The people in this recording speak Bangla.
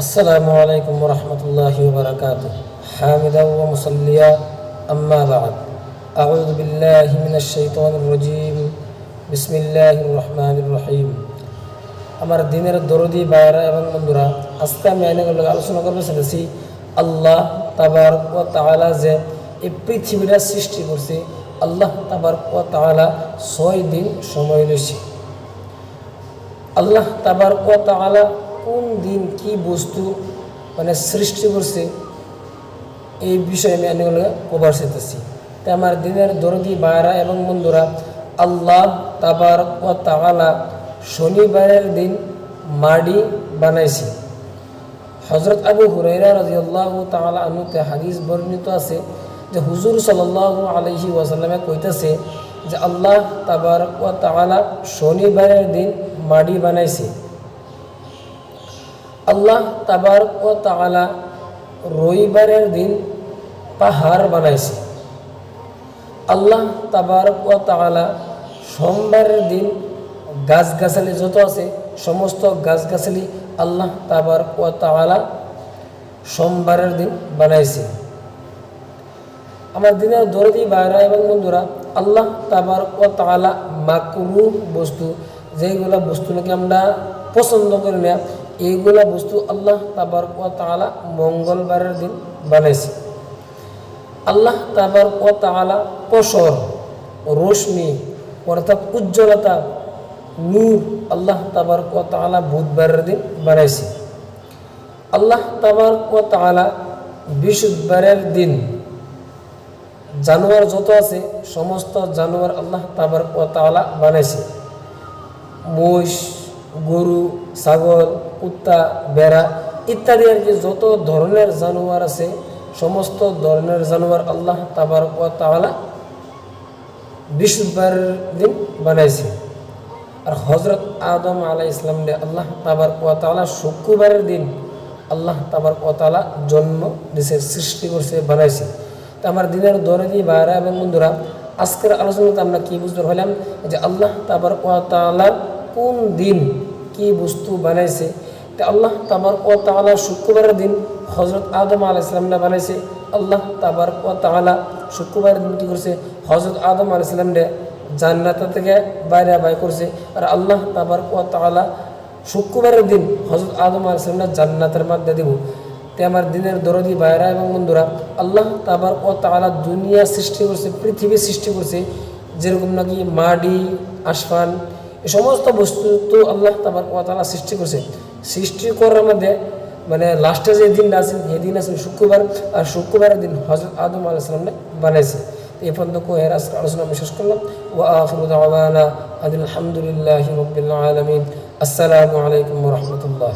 আসসালামু আলাইকুম ওয়া রাহমাতুল্লাহি ওয়া বারাকাতুহু হামিদাও ওয়া মুসাল্লিয়া আম্মা বা'দ আউযু বিল্লাহি মিনাশ শাইতানির রাজীম বিসমিল্লাহির রহমানির রহিম। আমার দিনের দরদি ভাইরা এবং বন্ধুরা, আজকে আমি আলোচনা করতে চাইছি আল্লাহ তাবারক ওয়া তাআলা যে এই পৃথিবীটা সৃষ্টি করছে। আল্লাহ তাবারক ওয়া তাআলা 6 দিন সময় নিয়েছে। আল্লাহ তাবারক ওয়া তাআলা কোন দিন কি বস্তু সৃষ্টি করছে এই বিষয়ে আমি কভার করতেছি। তাই আমার দিনের দরদি ভাইরা এবং বন্ধুরা, আল্লাহ তাবারক ওয়া তাআলা শনিবারের দিন মাটি বানাইছে। হযরত আবু হুরায়রা রাদিয়াল্লাহু তাআলা আনহুতে হাদিস বর্ণিত আছে যে হুজুর সাল্লাল্লাহু আলাইহি ওয়াসাল্লামে কইতেছে যে আল্লাহ তাবারক ওয়া তাআলা শনিবারের দিন মাটি বানাইছে। আল্লাহ তাবারক ওয়া তাআলা রবিবারের দিন পাহাড় বানাইছে। আল্লাহ তাবারক ওয়া তাআলা সোমবারের দিন গাছগাছালি যত আছে সমস্ত গাছগাছালি আল্লাহ তাবারক ওয়া তাআলা সোমবারের দিন বানাইছে। আমার দিনের দরদি ভাইরা এবং বন্ধুরা, আল্লাহ তাবারক ওয়া তাআলা মাকরুহ বস্তু, যেগুলো বস্তু নাকি আমরা পছন্দ করি না, এইগুলা বস্তু আল্লাহ তাবারক ওয়া তাআলা মঙ্গলবারের দিন বানাইছে। আল্লাহ তাবারক ওয়া তাআলা প্রসর, রোশনি অর্থাৎ উজ্জ্বলতা, নূর আল্লাহ তাবারক ওয়া তাআলা বুধবারের দিন বানাইছে। আল্লাহ তাবারক ওয়া তাআলা বৃহস্পতিবারের দিন জানোয়ার যত আছে সমস্ত জানোয়ার আল্লাহ তাবারক ওয়া তাআলা বানাইছে। মহিষ, গরু, ছাগল, কুত্তা, বেড়া ইত্যাদি আর কি যত ধরনের জানোয়ার আছে সমস্ত ধরনের জানোয়ার আল্লাহ তাবারক ওয়া তাআলা বৃহস্পতিবারের দিন বানাইছে। আর হযরত আদম আলাইহিস সালাম আল্লাহ তাবারক ওয়া তাআলা শুক্রবারের দিন আল্লাহ তাবারক ওয়া তাআলা জন্ম দিয়েছে, সৃষ্টি করছে, বানাইছে। তো আমার দিনের দরদি ভাইরা এবং বন্ধুরা, আজকের আলোচনাতে আমরা কি বুঝতে পারলাম যে আল্লাহ তাবারক ওয়া তাআলা কোন দিন কি বস্তু বানাইছে। তো আল্লাহ তাবারক ওয়া তাআলা শুক্রবারের দিন হযরত আদম আলাইহিস সালাম বানাইছে। আল্লাহ তাবারক ওয়া তাআলা শুক্রবারের দিন কি করছে, হযরত আদম আলাইহিস সালাম জান্নাত থেকে বাইরে করছে। আর আল্লাহ তাবারক ওয়া তাআলা শুক্রবারের দিন হযরত আদম আলাইহিস সালাম জান্নাতের মধ্যে দিব। তাই আমার দিনের দরদি ভাইরা এবং বন্ধুরা, আল্লাহ তাবারক ওয়া তাআলা দুনিয়া সৃষ্টি করছে, পৃথিবী সৃষ্টি করছে, যেরকম নাকি মাটি, আসমান, এই সমস্ত বস্তু তো আল্লাহ তাবারক ওয়া তাআলা সৃষ্টি করছে। সৃষ্টি করার মধ্যে লাস্টে যে দিনটা আছে সেই দিন আছে শুক্রবার। আর শুক্রবারের দিন হযরত আদম আলাইহিস সালাম বানাইছে। এই পর্যন্ত এর আজকের আলোচনা আমি শেষ করলাম। ওয়া আখিরু দাওয়ানা আলহামদুলিল্লাহি রাব্বিল আলামিন। আসসালামু আলাইকুম ওয়া রাহমাতুল্লাহ।